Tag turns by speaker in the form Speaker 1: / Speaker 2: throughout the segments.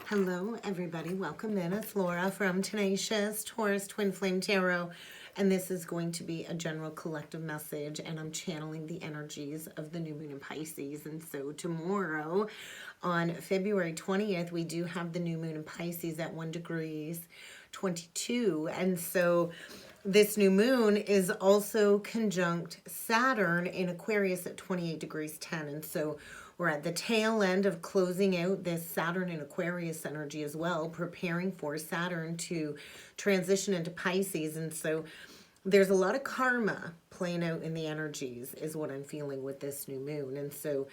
Speaker 1: Hello, everybody. Welcome in. It's Laura from Tenacious Taurus Twin Flame Tarot, and this is going to be a general collective message, and I'm channeling the energies of the new moon in Pisces. And so tomorrow, on February 20th, we do have the new moon in Pisces at 1 degrees 22, and so this new moon is also conjunct Saturn in Aquarius at 28 degrees 10, and so we're at the tail end of closing out this Saturn and Aquarius energy as well, preparing for Saturn to transition into Pisces. And so there's a lot of karma playing out in the energies is what I'm feeling with this new moon. And so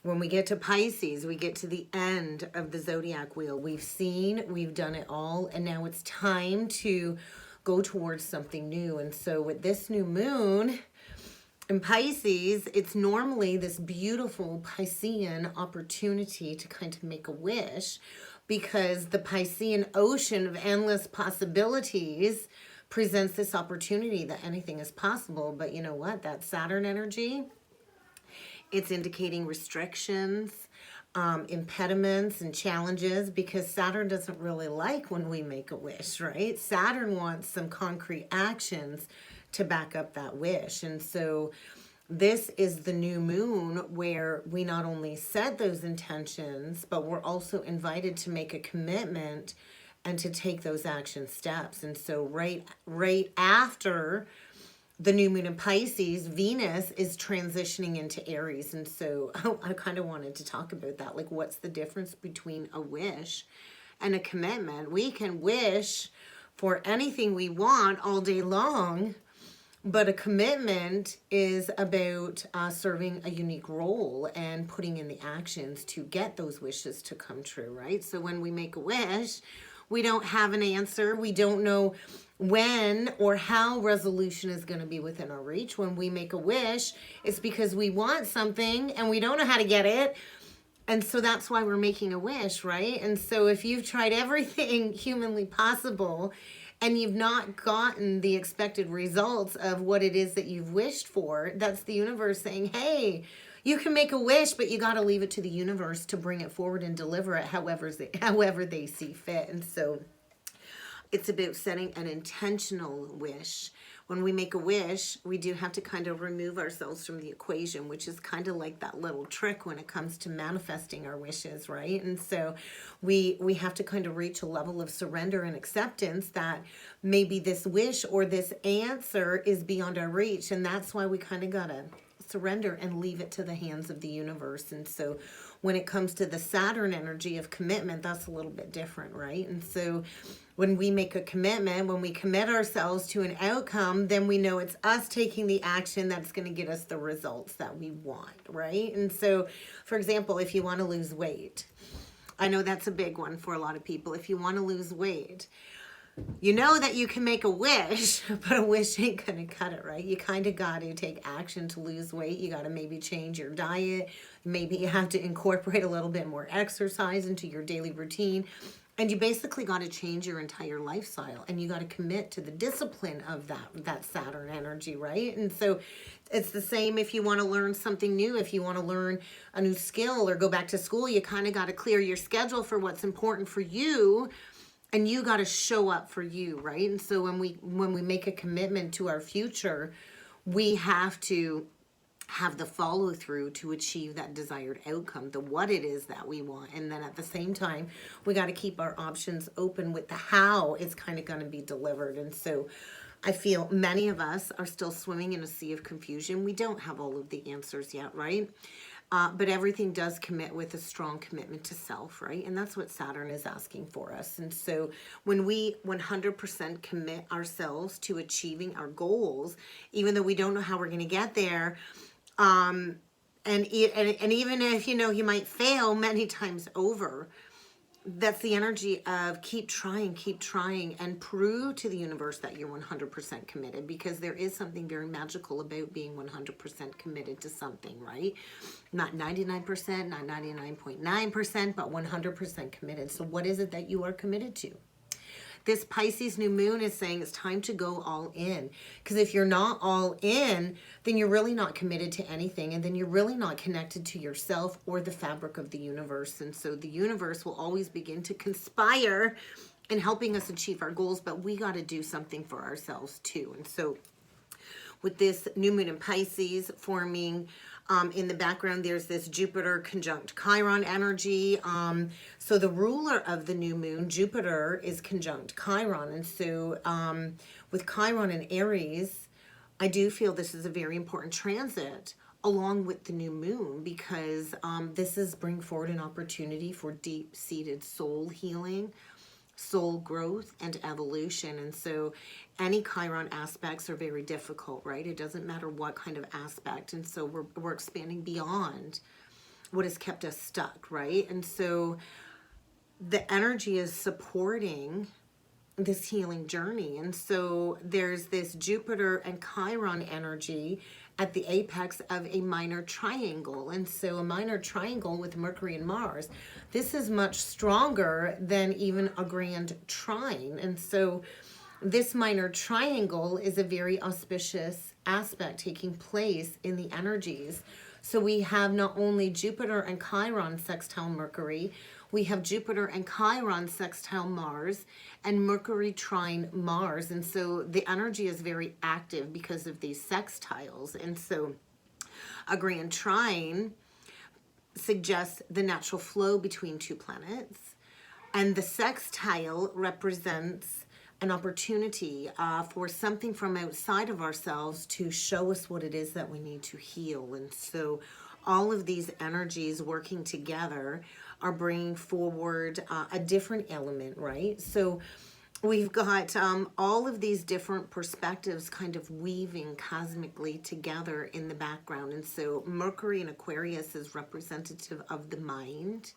Speaker 1: when we get to Pisces, we get to the end of the zodiac wheel. We've done it all, and now it's time to go towards something new. And so with this new moon in Pisces, it's normally this beautiful Piscean opportunity to kind of make a wish, because the Piscean ocean of endless possibilities presents this opportunity that anything is possible. But you know what? That Saturn energy, it's indicating restrictions, impediments and challenges, because Saturn doesn't really like when we make a wish, right? Saturn wants some concrete actions to back up that wish. And so this is the new moon where we not only set those intentions, but we're also invited to make a commitment and to take those action steps. And so right after the new moon in Pisces, Venus is transitioning into Aries. And so I kind of wanted to talk about that. Like, what's the difference between a wish and a commitment? We can wish for anything we want all day long, but a commitment is about serving a unique role and putting in the actions to get those wishes to come true, right? So when we make a wish, we don't have an answer. We don't know when or how resolution is going to be within our reach. When we make a wish, it's because we want something and we don't know how to get it. And so that's why we're making a wish, right? And so if you've tried everything humanly possible and you've not gotten the expected results of what it is that you've wished for, that's the universe saying, hey, you can make a wish, but you got to leave it to the universe to bring it forward and deliver it however they see fit. And so it's about setting an intentional wish. When we make a wish, we do have to kind of remove ourselves from the equation, which is kind of like that little trick when it comes to manifesting our wishes, right? And so we have to kind of reach a level of surrender and acceptance that maybe this wish or this answer is beyond our reach. And that's why we kind of got to surrender and leave it to the hands of the universe. And so when it comes to the Saturn energy of commitment, that's a little bit different, right? And so when we make a commitment, when we commit ourselves to an outcome, then we know it's us taking the action that's going to get us the results that we want, right? And so, for example, if you want to lose weight, I know that's a big one for a lot of people. If you want to lose weight, you know that you can make a wish, but a wish ain't gonna cut it, right? You kind of got to take action to lose weight. You got to maybe change your diet. Maybe you have to incorporate a little bit more exercise into your daily routine. And you basically got to change your entire lifestyle, and you got to commit to the discipline of that Saturn energy, right? And so it's the same if you want to learn something new. If you want to learn a new skill or go back to school, you kind of got to clear your schedule for what's important for you. And you got to show up for you, right? And so when we make a commitment to our future, we have to have the follow through to achieve that desired outcome, the what it is that we want. And then at the same time, we got to keep our options open with the how it's kind of going to be delivered. And so I feel many of us are still swimming in a sea of confusion. We don't have all of the answers yet, right? But everything does commit with a strong commitment to self, right? And that's what Saturn is asking for us. And so when we 100% commit ourselves to achieving our goals, even though we don't know how we're going to get there, and even if, you might fail many times over, that's the energy of keep trying, and prove to the universe that you're 100% committed, because there is something very magical about being 100% committed to something, right? Not 99%, not 99.9%, but 100% committed. So what is it that you are committed to? this Pisces new moon is saying it's time to go all in. Because if you're not all in, then you're really not committed to anything. And then you're really not connected to yourself or the fabric of the universe. And so the universe will always begin to conspire in helping us achieve our goals. But we got to do something for ourselves too. And so with this new moon in Pisces forming, in the background, there's this Jupiter conjunct Chiron energy. So the ruler of the new moon, Jupiter, is conjunct Chiron. And so with Chiron and Aries, I do feel this is a very important transit along with the new moon, because this is bring forward an opportunity for deep-seated soul healing, soul growth, and evolution. And so any Chiron aspects are very difficult, right? It doesn't matter what kind of aspect. And so we're expanding beyond what has kept us stuck, right? And so the energy is supporting this healing journey. And so there's this Jupiter and Chiron energy at the apex of a minor triangle. And so a minor triangle with Mercury and Mars, this is much stronger than even a grand trine. And so this minor triangle is a very auspicious aspect taking place in the energies. So we have not only Jupiter and Chiron sextile Mercury, we have Jupiter and Chiron sextile Mars, and Mercury trine Mars. And so the energy is very active because of these sextiles. And so a grand trine suggests the natural flow between two planets, and the sextile represents an opportunity for something from outside of ourselves to show us what it is that we need to heal. And so all of these energies working together are bringing forward a different element, right? So we've got all of these different perspectives kind of weaving cosmically together in the background. And so Mercury in Aquarius is representative of the mind,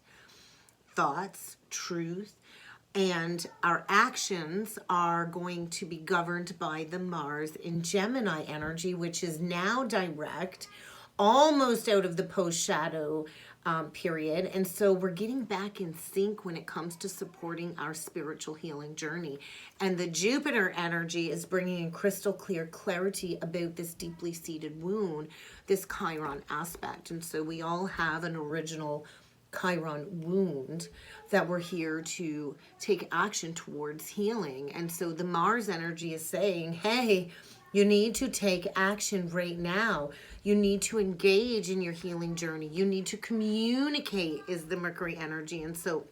Speaker 1: thoughts, truth, and our actions are going to be governed by the Mars in Gemini energy, which is now direct, almost out of the post-shadow period. And so we're getting back in sync when it comes to supporting our spiritual healing journey. And the Jupiter energy is bringing in crystal clear clarity about this deeply seated wound, this Chiron aspect. And so we all have an original Chiron wound that we're here to take action towards healing. And so the Mars energy is saying, hey, you need to take action right now. You need to engage in your healing journey. You need to communicate, is the Mercury energy. And so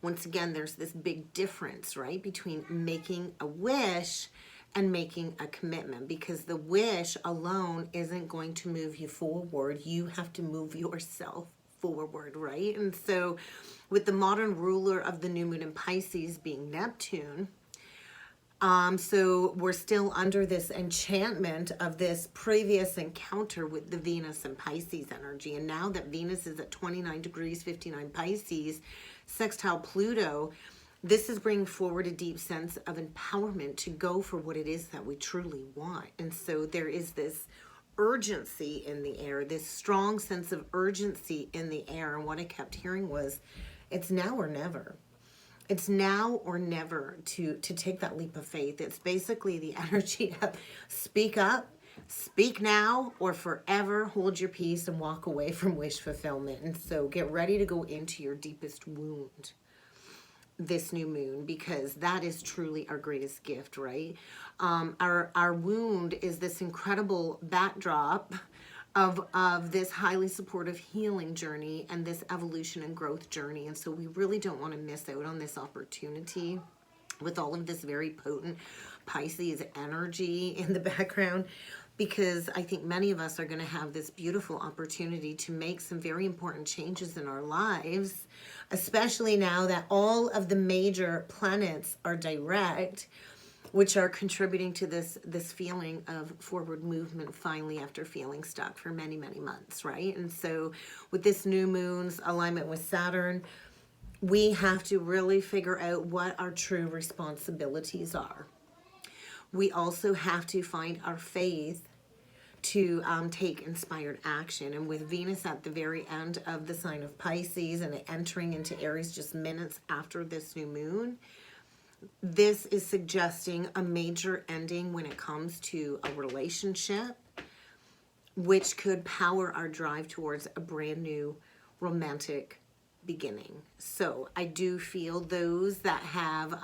Speaker 1: once again, there's this big difference, right, between making a wish and making a commitment, because the wish alone isn't going to move you forward. You have to move yourself forward, right? And so with the modern ruler of the new moon in Pisces being Neptune, so we're still under this enchantment of this previous encounter with the Venus and Pisces energy. And now that Venus is at 29 degrees 59 Pisces, sextile Pluto, this is bringing forward a deep sense of empowerment to go for what it is that we truly want. And so there is this urgency in the air, this strong sense of urgency in the air. And what I kept hearing was, it's now or never. It's now or never to take that leap of faith. It's basically the energy of speak up, speak now, or forever hold your peace and walk away from wish fulfillment. And so get ready to go into your deepest wound this new moon, because that is truly our greatest gift, right? Our wound is this incredible backdrop of this highly supportive healing journey and this evolution and growth journey. And so we really don't want to miss out on this opportunity with all of this very potent Pisces energy in the background, because I think many of us are going to have this beautiful opportunity to make some very important changes in our lives, especially now that all of the major planets are direct, which are contributing to this feeling of forward movement finally, after feeling stuck for many, many months, right? And so with this new moon's alignment with Saturn, we have to really figure out what our true responsibilities are. We also have to find our faith to take inspired action. And with Venus at the very end of the sign of Pisces and entering into Aries just minutes after this new moon, This is suggesting a major ending when it comes to a relationship, which could power our drive towards a brand new romantic beginning. So I do feel those that have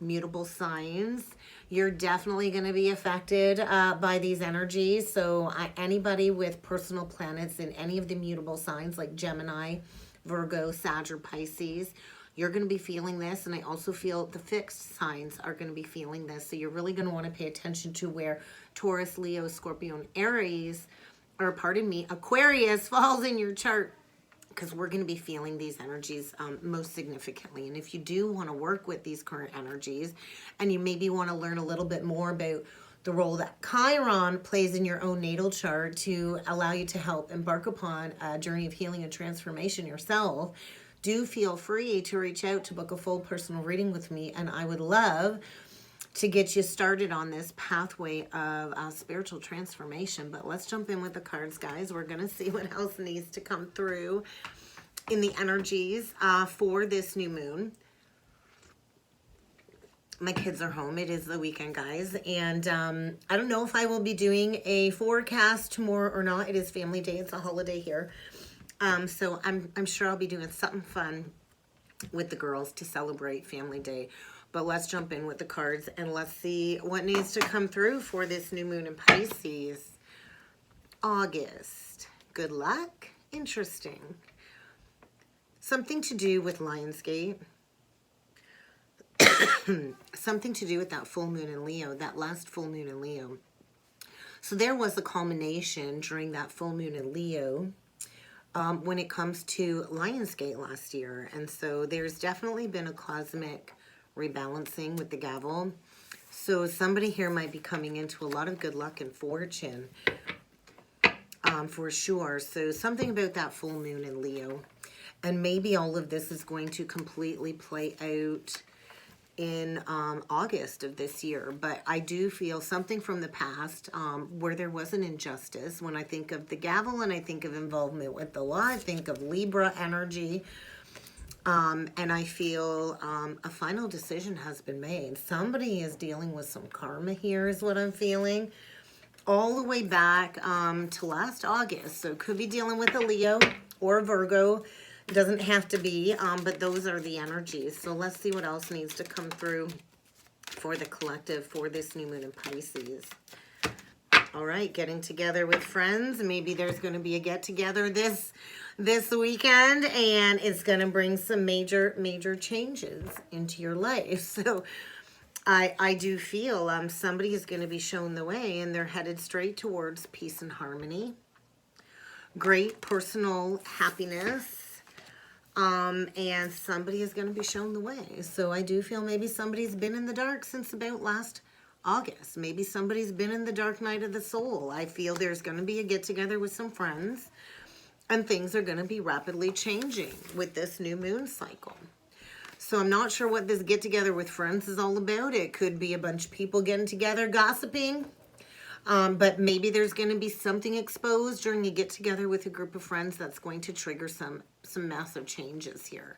Speaker 1: mutable signs, you're definitely going to be affected by these energies. So anybody with personal planets in any of the mutable signs like Gemini, Virgo, Sag, or Pisces, you're going to be feeling this. And I also feel the fixed signs are going to be feeling this. So you're really going to want to pay attention to where Taurus, Leo, Scorpio, and Aries, or pardon me, Aquarius falls in your chart, because we're going to be feeling these energies most significantly. And if you do want to work with these current energies, and you maybe want to learn a little bit more about the role that Chiron plays in your own natal chart to allow you to help embark upon a journey of healing and transformation yourself, do feel free to reach out to book a full personal reading with me, and I would love to get you started on this pathway of spiritual transformation. But let's jump in with the cards, guys. We're going to see what else needs to come through in the energies for this new moon. My kids are home. It is the weekend, guys. And I don't know if I will be doing a forecast tomorrow or not. It is family day. It's a holiday here. So I'm sure I'll be doing something fun with the girls to celebrate family day. But let's jump in with the cards and let's see what needs to come through for this new moon in Pisces. August. Good luck. Interesting. Something to do with Lionsgate. Something to do with that full moon in Leo, that last full moon in Leo. So there was a culmination during that full moon in Leo when it comes to Lionsgate last year. And so there's definitely been a cosmic rebalancing with the gavel. So somebody here might be coming into a lot of good luck and fortune for sure. So something about that full moon in Leo, and maybe all of this is going to completely play out in August of this year. But I do feel something from the past where there was an injustice. When I think of the gavel and I think of involvement with the law, I think of Libra energy. And I feel a final decision has been made. Somebody is dealing with some karma here is what I'm feeling. All the way back to last August. So could be dealing with a Leo or a Virgo. It doesn't have to be, but those are the energies. So let's see what else needs to come through for the collective for this new moon in Pisces. All right, getting together with friends. Maybe there's going to be a get-together this weekend, and it's going to bring some major changes into your life. So I do feel somebody is going to be shown the way, and they're headed straight towards peace and harmony. Great personal happiness. And somebody is going to be shown the way. So I do feel maybe somebody's been in the dark since about last August. Maybe somebody's been in the dark night of the soul. I feel there's going to be a get-together with some friends, and things are going to be rapidly changing with this new moon cycle. So I'm not sure what this get-together with friends is all about. It could be a bunch of people getting together, gossiping. But maybe there's going to be something exposed during a get-together with a group of friends that's going to trigger some massive changes here.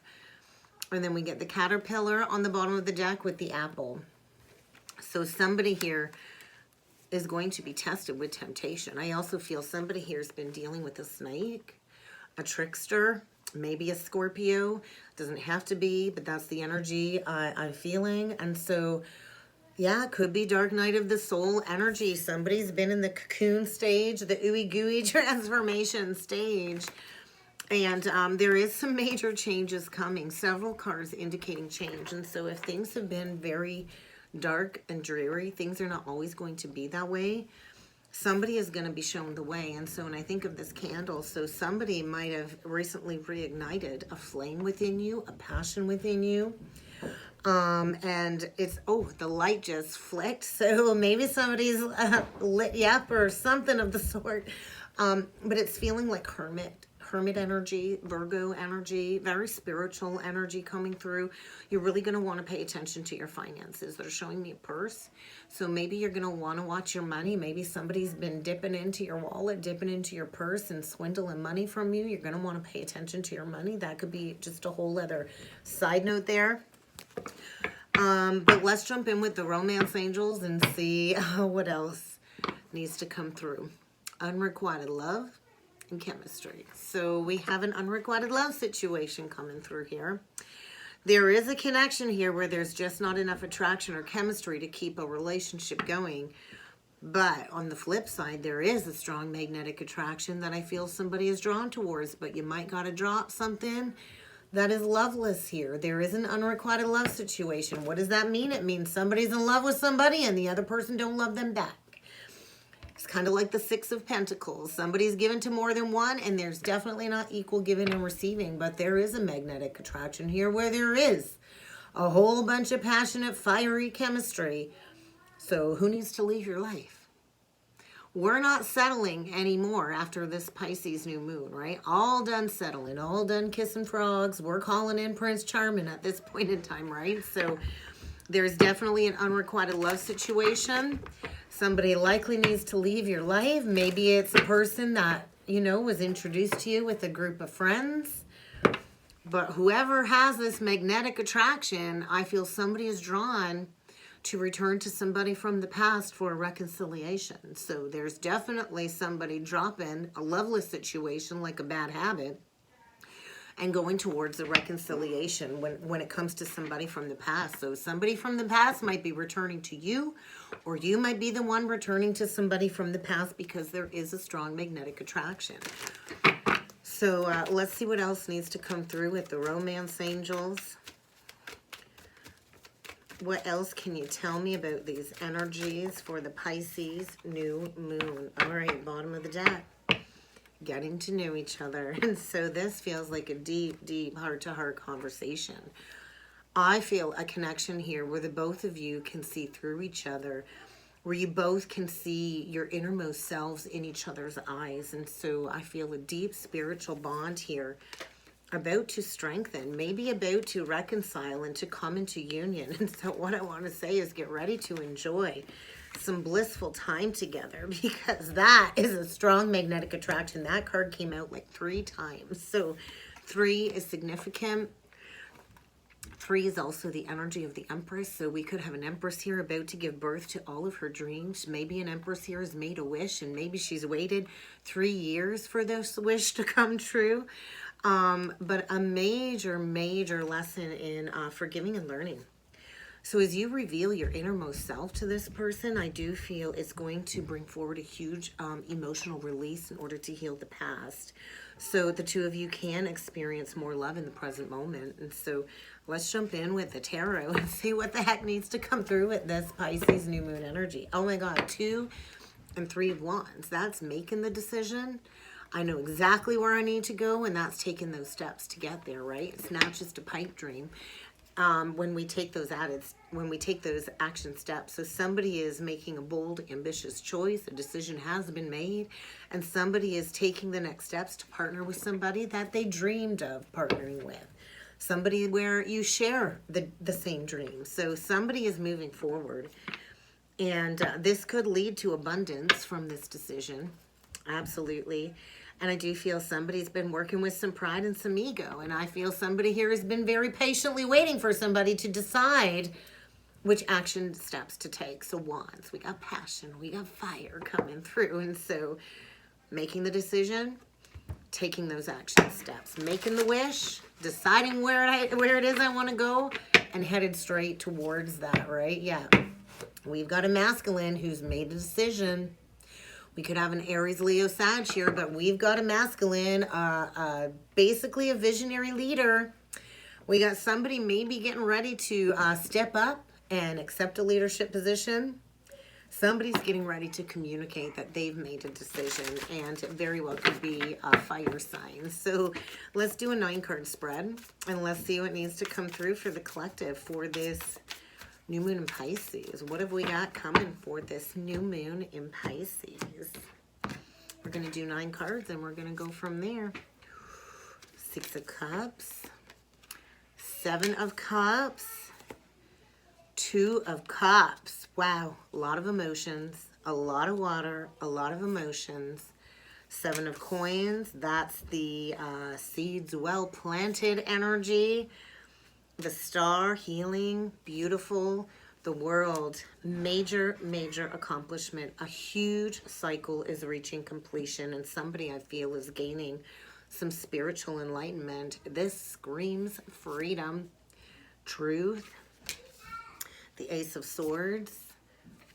Speaker 1: And then we get the caterpillar on the bottom of the deck with the apple. So somebody here is going to be tested with temptation. I also feel somebody here has been dealing with a snake, a trickster, maybe a Scorpio. Doesn't have to be, but that's the energy I'm feeling. And so yeah, it could be dark night of the soul energy. Somebody's been in the cocoon stage, the ooey gooey transformation stage. And there is some major changes coming. Several cards indicating change. And so if things have been very dark and dreary, things are not always going to be that way. Somebody is going to be shown the way. And so when I think of this candle, so somebody might have recently reignited a flame within you, a passion within you. And it's, oh, the light just flicked. So maybe somebody's lit you up or something of the sort. But it's feeling like hermit energy, Virgo energy, very spiritual energy coming through. You're really going to want to pay attention to your finances. They're showing me a purse. So maybe you're going to want to watch your money. Maybe somebody's been dipping into your wallet, dipping into your purse and swindling money from you. You're going to want to pay attention to your money. That could be just a whole other side note there. But let's jump in with the romance angels and see what else needs to come through. Unrequited love and chemistry. So we have an unrequited love situation coming through here. There is a connection here where there's just not enough attraction or chemistry to keep a relationship going. But on the flip side, there is a strong magnetic attraction that I feel somebody is drawn towards, but you might got to drop something that is loveless here. There is an unrequited love situation. What does that mean? It means somebody's in love with somebody and the other person don't love them back. It's kind of like the Six of Pentacles. Somebody's given to more than one, and there's definitely not equal giving and receiving, but there is a magnetic attraction here where there is a whole bunch of passionate, fiery chemistry. So who needs to leave your life? We're not settling anymore after this Pisces new moon, right? All done settling, all done kissing frogs. We're calling in Prince Charming at this point in time, right? So there's definitely an unrequited love situation. Somebody likely needs to leave your life. Maybe it's a person that, you know, was introduced to you with a group of friends. But whoever has this magnetic attraction, I feel somebody is drawn to return to somebody from the past for a reconciliation. So there's definitely somebody dropping a loveless situation like a bad habit and going towards a reconciliation when it comes to somebody from the past. So somebody from the past might be returning to you, or you might be the one returning to somebody from the past because there is a strong magnetic attraction. So let's see what else needs to come through with the romance angels. What else can you tell me about these energies for the Pisces new moon? All right, bottom of the deck. Getting to know each other. And so this feels like a deep, deep heart-to-heart conversation. I feel a connection here where the both of you can see through each other, where you both can see your innermost selves in each other's eyes. And so I feel a deep spiritual bond here about to strengthen, maybe about to reconcile and to come into union. And so what I want to say is get ready to enjoy some blissful time together, because that is a strong magnetic attraction. That card came out like 3 times. So 3 is significant. 3 is also the energy of the Empress. So we could have an Empress here about to give birth to all of her dreams. Maybe an Empress here has made a wish, and maybe she's waited 3 years for this wish to come true. But a major, major lesson in forgiving and learning. So as you reveal your innermost self to this person, I do feel it's going to bring forward a huge emotional release in order to heal the past. So the two of you can experience more love in the present moment. And so let's jump in with the tarot and see what the heck needs to come through with this Pisces new moon energy. Oh my God, 2 and 3 of Wands. That's making the decision. I know exactly where I need to go, and that's taking those steps to get there, right? It's not just a pipe dream. When we take those action steps. So somebody is making a bold, ambitious choice. A decision has been made, and somebody is taking the next steps to partner with somebody that they dreamed of partnering with. Somebody where you share the same dream. So somebody is moving forward, and this could lead to abundance from this decision. Absolutely. And I do feel somebody's been working with some pride and some ego. And I feel somebody here has been very patiently waiting for somebody to decide which action steps to take. So Wands, we got passion, we got fire coming through. And so making the decision, taking those action steps, making the wish, deciding where it is I want to go, and headed straight towards that, right? Yeah. We've got a masculine who's made a decision. We could have an Aries, Leo, Sag here, but we've got a masculine, basically a visionary leader. We got somebody maybe getting ready to step up and accept a leadership position. Somebody's getting ready to communicate that they've made a decision, and it very well could be a fire sign. So let's do a 9-card spread, and let's see what needs to come through for the collective for this new moon in Pisces. What have we got coming for this new moon in Pisces? We're going to do 9 cards, and we're going to go from there. 6 of Cups, 7 of Cups, 2 of Cups. Wow, a lot of emotions, a lot of water, a lot of emotions. 7 of Coins, that's the seeds well planted energy. The Star, healing, beautiful. The World, major, major accomplishment. A huge cycle is reaching completion, and somebody I feel is gaining some spiritual enlightenment. This screams freedom, truth. The Ace of Swords,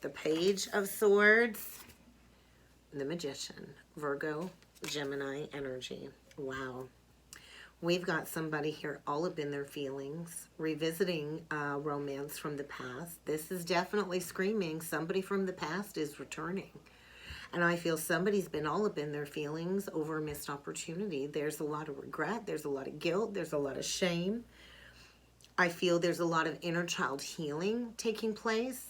Speaker 1: the Page of Swords, the Magician, Virgo, Gemini energy. Wow. We've got somebody here all up in their feelings, revisiting romance from the past. This is definitely screaming somebody from the past is returning. And I feel somebody's been all up in their feelings over a missed opportunity. There's a lot of regret. There's a lot of guilt. There's a lot of shame. I feel there's a lot of inner child healing taking place.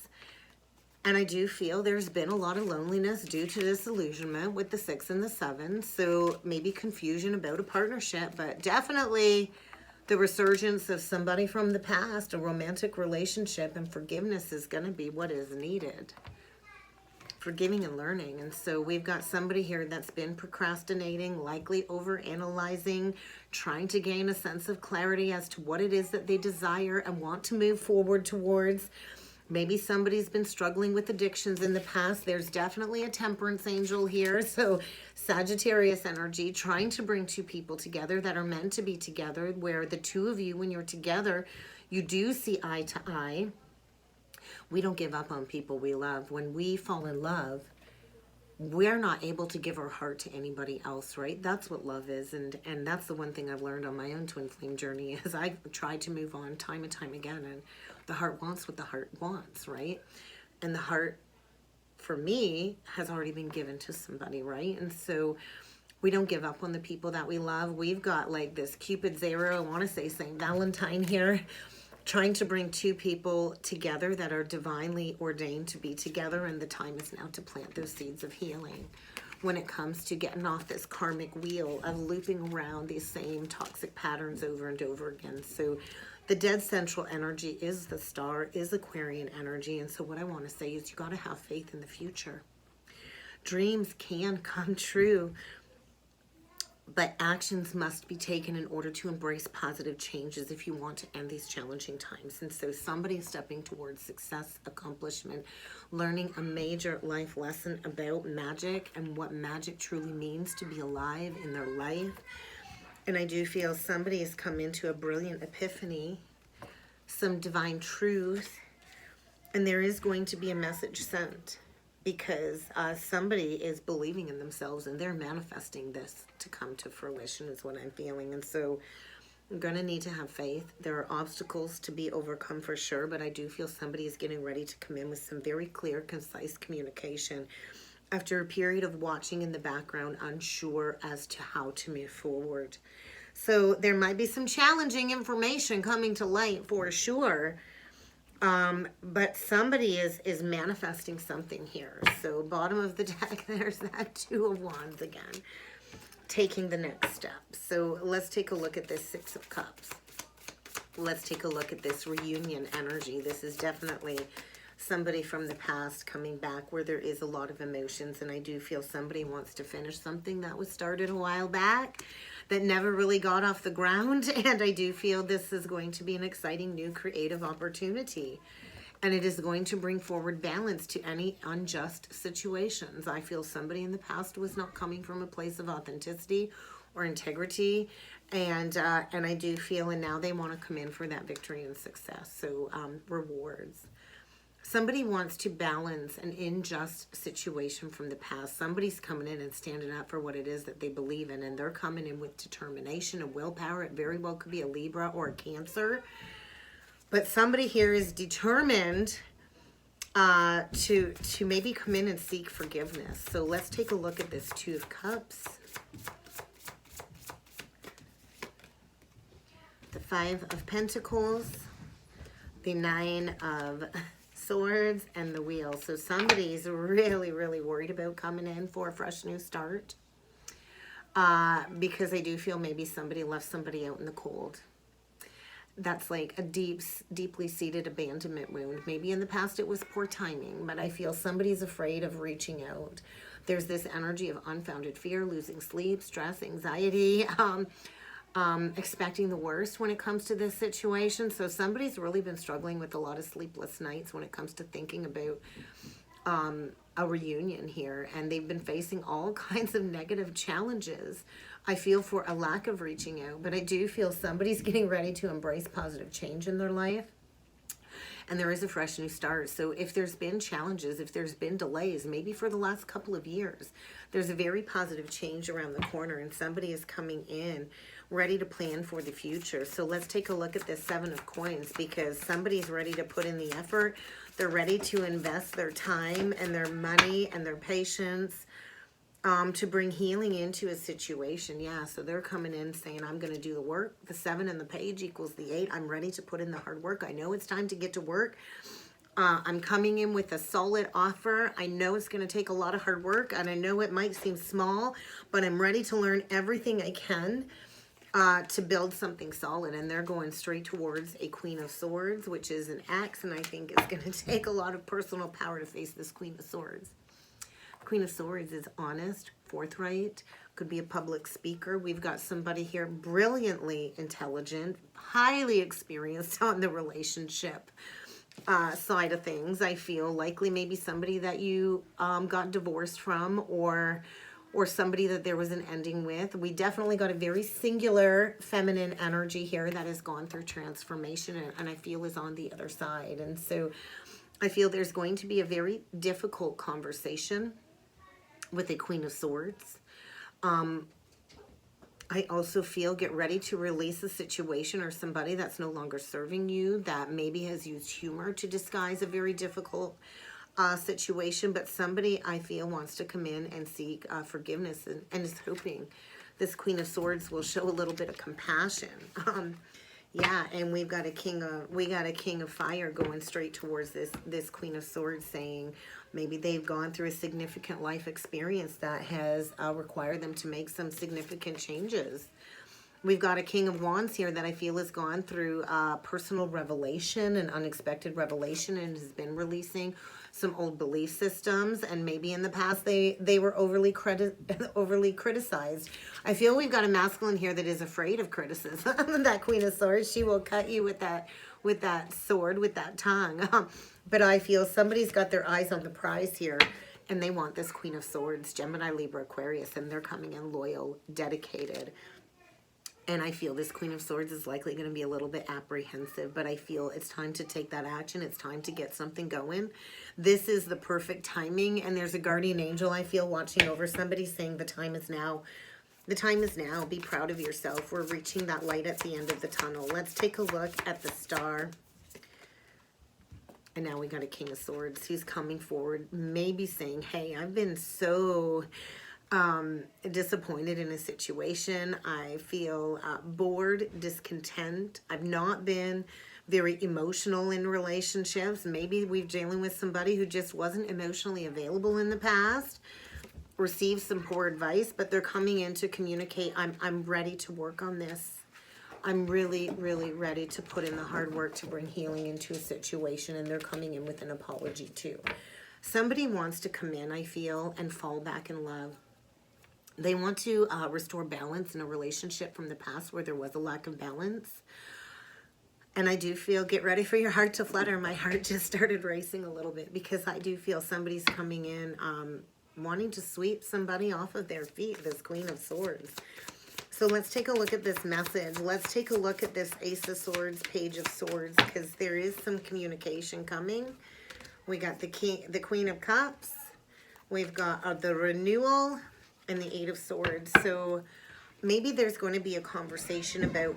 Speaker 1: And I do feel there's been a lot of loneliness due to disillusionment with the 6 and the 7. So maybe confusion about a partnership, but definitely the resurgence of somebody from the past, a romantic relationship, and forgiveness is going to be what is needed. Forgiving and learning. And so we've got somebody here that's been procrastinating, likely overanalyzing, trying to gain a sense of clarity as to what it is that they desire and want to move forward towards. Maybe somebody's been struggling with addictions in the past. There's definitely a temperance angel here. So Sagittarius energy, trying to bring two people together that are meant to be together, where the two of you, when you're together, you do see eye to eye. We don't give up on people we love. When we fall in love, we're not able to give our heart to anybody else, right? That's what love is. And that's the one thing I've learned on my own twin flame journey, is I've tried to move on time and time again. And the heart wants what the heart wants, right? And the heart, for me, has already been given to somebody, right? And so we don't give up on the people that we love. We've got like this Cupid's arrow, I want to say St. Valentine here, trying to bring two people together that are divinely ordained to be together, and the time is now to plant those seeds of healing when it comes to getting off this karmic wheel of looping around these same toxic patterns over and over again. So the dead central energy is the Star, is Aquarian energy, and so what I want to say is you got to have faith in the future. Dreams can come true, but actions must be taken in order to embrace positive changes if you want to end these challenging times. And so somebody is stepping towards success, accomplishment, learning a major life lesson about magic and what magic truly means to be alive in their life. And I do feel somebody has come into a brilliant epiphany, some divine truth, and there is going to be a message sent, because somebody is believing in themselves and they're manifesting this to come to fruition is what I'm feeling. And so I'm going to need to have faith. There are obstacles to be overcome for sure, but I do feel somebody is getting ready to come in with some very clear, concise communication after a period of watching in the background, unsure as to how to move forward. So there might be some challenging information coming to light for sure. But somebody is manifesting something here. So bottom of the deck, there's that 2 of Wands again, taking the next step. So let's take a look at this 6 of Cups. Let's take a look at this reunion energy. This is definitely somebody from the past coming back where there is a lot of emotions. And I do feel somebody wants to finish something that was started a while back that never really got off the ground. And I do feel this is going to be an exciting new creative opportunity. And it is going to bring forward balance to any unjust situations. I feel somebody in the past was not coming from a place of authenticity or integrity. And I do feel, and now they want to come in for that victory and success. So rewards. Somebody wants to balance an unjust situation from the past. Somebody's coming in and standing up for what it is that they believe in, and they're coming in with determination and willpower. It very well could be a Libra or a Cancer. But somebody here is determined to maybe come in and seek forgiveness. So let's take a look at this 2 of Cups. The 5 of Pentacles. The 9 of Swords and the Wheel. So somebody's really, really worried about coming in for a fresh new start. Because I do feel maybe somebody left somebody out in the cold. That's like a deeply seated abandonment wound. Maybe in the past it was poor timing, but I feel somebody's afraid of reaching out. There's this energy of unfounded fear, losing sleep, stress, anxiety. expecting the worst when it comes to this situation. So somebody's really been struggling with a lot of sleepless nights when it comes to thinking about a reunion here, and they've been facing all kinds of negative challenges, I feel, for a lack of reaching out. But I do feel somebody's getting ready to embrace positive change in their life, and there is a fresh new start. So if there's been challenges, if there's been delays, maybe for the last couple of years, there's a very positive change around the corner, and somebody is coming in ready to plan for the future. So let's take a look at this Seven of Coins, because somebody's ready to put in the effort. They're ready to invest their time and their money and their patience to bring healing into a situation. Yeah, so they're coming in saying, I'm going to do the work. The 7 and the page equals the 8. I'm ready to put in the hard work. I know it's time to get to work. I'm coming in with a solid offer. I know it's going to take a lot of hard work, and I know it might seem small, but I'm ready to learn everything I can to build something solid. And they're going straight towards a Queen of Swords, which is an axe, and I think it's going to take a lot of personal power to face this Queen of Swords. Queen of Swords is honest, forthright, could be a public speaker. We've got somebody here brilliantly intelligent, highly experienced on the relationship side of things. I feel likely maybe somebody that you got divorced from, or somebody that there was an ending with. We definitely got a very singular feminine energy here that has gone through transformation, and I feel is on the other side. And so I feel there's going to be a very difficult conversation with a Queen of Swords. I also feel get ready to release a situation or somebody that's no longer serving you, that maybe has used humor to disguise a very difficult situation. But somebody, I feel, wants to come in and seek forgiveness, and is hoping this Queen of Swords will show a little bit of compassion. Yeah, and we've got a king of fire going straight towards this Queen of Swords, saying maybe they've gone through a significant life experience that has required them to make some significant changes. We've got a King of Wands here that I feel has gone through personal revelation, an unexpected revelation, and has been releasing some old belief systems, and maybe in the past they were overly criticized. I feel we've got a masculine here that is afraid of criticism. That Queen of Swords, she will cut you with that sword, with that tongue. But I feel somebody's got their eyes on the prize here, and they want this Queen of Swords, Gemini, Libra, Aquarius, and they're coming in loyal, dedicated. And I feel this Queen of Swords is likely going to be a little bit apprehensive, but I feel it's time to take that action. It's time to get something going. This is the perfect timing, and there's a guardian angel, I feel, watching over somebody, saying the time is now. The time is now. Be proud of yourself. We're reaching that light at the end of the tunnel. Let's take a look at the star. And now we got a King of Swords. He's coming forward, maybe saying, hey, I've been so disappointed in a situation. I feel bored, discontent. I've not been very emotional in relationships. Maybe we're dealing with somebody who just wasn't emotionally available in the past, received some poor advice, but they're coming in to communicate, I'm ready to work on this. I'm really, really ready to put in the hard work to bring healing into a situation, and they're coming in with an apology too. Somebody wants to come in, I feel, and fall back in love. They want to restore balance in a relationship from the past where there was a lack of balance. And I do feel, get ready for your heart to flutter. My heart just started racing a little bit, because I do feel somebody's coming in wanting to sweep somebody off of their feet, this Queen of Swords. So let's take a look at this message. Let's take a look at this Ace of Swords, Page of Swords, because there is some communication coming. We got the Queen of Cups. We've got the renewal and the Eight of Swords. So maybe there's going to be a conversation about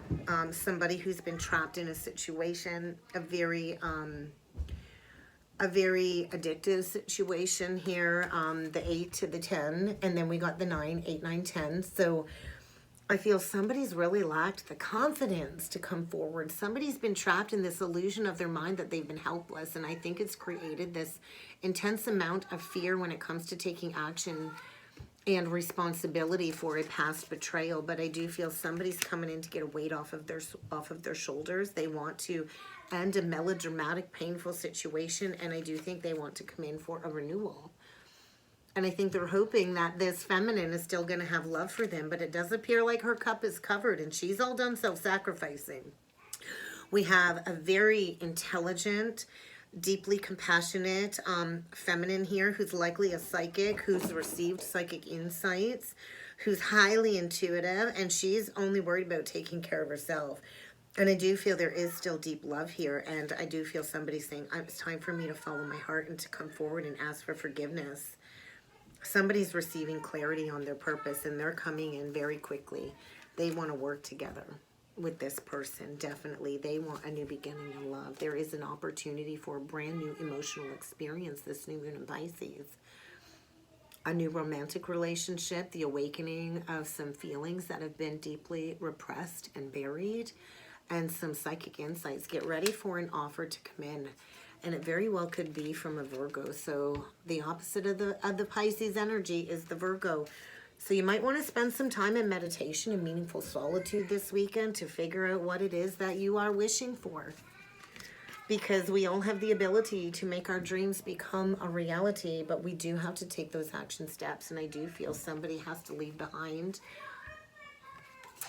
Speaker 1: somebody who's been trapped in a situation, a very addictive situation here. The 8 to the 10, and then we got the 9, 8, 9, 10. So I feel somebody's really lacked the confidence to come forward. Somebody's been trapped in this illusion of their mind that they've been helpless, and I think it's created this intense amount of fear when it comes to taking action and responsibility for a past betrayal. But I do feel somebody's coming in to get a weight off of their shoulders. They want to end a melodramatic, painful situation, and I do think they want to come in for a renewal. And I think they're hoping that this feminine is still going to have love for them. But it does appear like her cup is covered and she's all done self-sacrificing. We have a very intelligent, deeply compassionate feminine here who's likely a psychic, who's received psychic insights, who's highly intuitive, and she's only worried about taking care of herself. And I do feel there is still deep love here, and I do feel somebody saying, it's time for me to follow my heart and to come forward and ask for forgiveness. Somebody's receiving clarity on their purpose, and they're coming in very quickly. They want to work together with this person, definitely. They want a new beginning in love. There is an opportunity for a brand new emotional experience, this new moon in Pisces. A new romantic relationship, the awakening of some feelings that have been deeply repressed and buried, and some psychic insights. Get ready for an offer to come in. And it very well could be from a Virgo. So the opposite of the Pisces energy is the Virgo. So you might want to spend some time in meditation and meaningful solitude this weekend to figure out what it is that you are wishing for. Because we all have the ability to make our dreams become a reality, but we do have to take those action steps. And I do feel somebody has to leave behind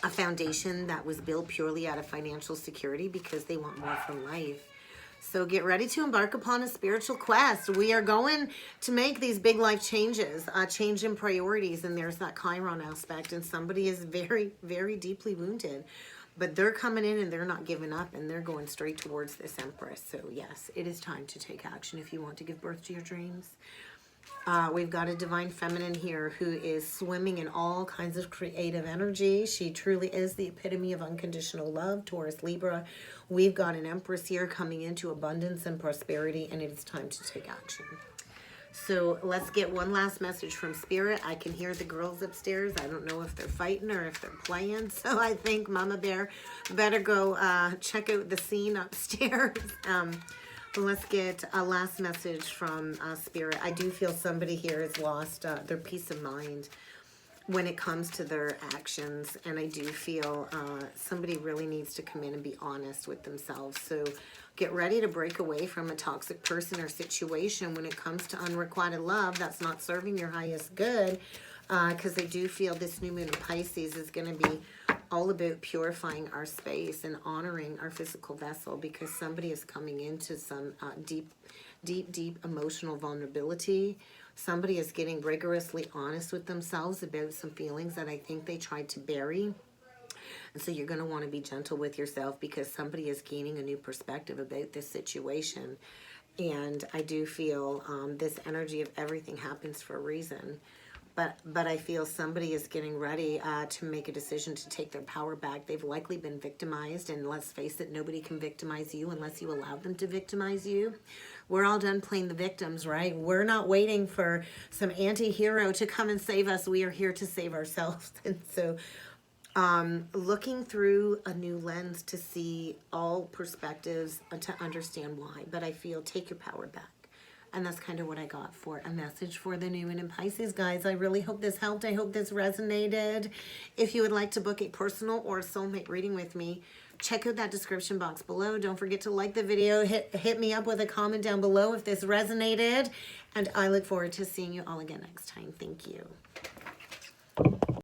Speaker 1: a foundation that was built purely out of financial security because they want more from life. So get ready to embark upon a spiritual quest. We are going to make these big life changes, change in priorities, and there's that Chiron aspect, and somebody is very, very deeply wounded. But they're coming in and they're not giving up, and they're going straight towards this Empress. So yes, it is time to take action if you want to give birth to your dreams. We've got a divine feminine here who is swimming in all kinds of creative energy. She truly is the epitome of unconditional love, Taurus, Libra. We've got an Empress here coming into abundance and prosperity, and it is time to take action. So let's get one last message from Spirit. I can hear the girls upstairs. I don't know if they're fighting or if they're playing. So I think Mama Bear better go check out the scene upstairs. Let's get a last message from Spirit. I do feel somebody here has lost their peace of mind when it comes to their actions. And I do feel somebody really needs to come in and be honest with themselves. So get ready to break away from a toxic person or situation when it comes to unrequited love that's not serving your highest good. Because I do feel this new moon in Pisces is going to be all about purifying our space and honoring our physical vessel, because somebody is coming into some deep emotional vulnerability. Somebody is getting rigorously honest with themselves about some feelings that I think they tried to bury. And so you're going to want to be gentle with yourself, because somebody is gaining a new perspective about this situation. And I do feel this energy of everything happens for a reason. But I feel somebody is getting ready to make a decision to take their power back. They've likely been victimized, and let's face it, nobody can victimize you unless you allow them to victimize you. We're all done playing the victims, right? We're not waiting for some anti-hero to come and save us. We are here to save ourselves. And so looking through a new lens to see all perspectives, to understand why. But I feel take your power back. And that's kind of what I got for a message for the new moon in Pisces, guys. I really hope this helped. I hope this resonated. If you would like to book a personal or a soulmate reading with me, check out that description box below. Don't forget to like the video. Hit me up with a comment down below if this resonated. And I look forward to seeing you all again next time. Thank you.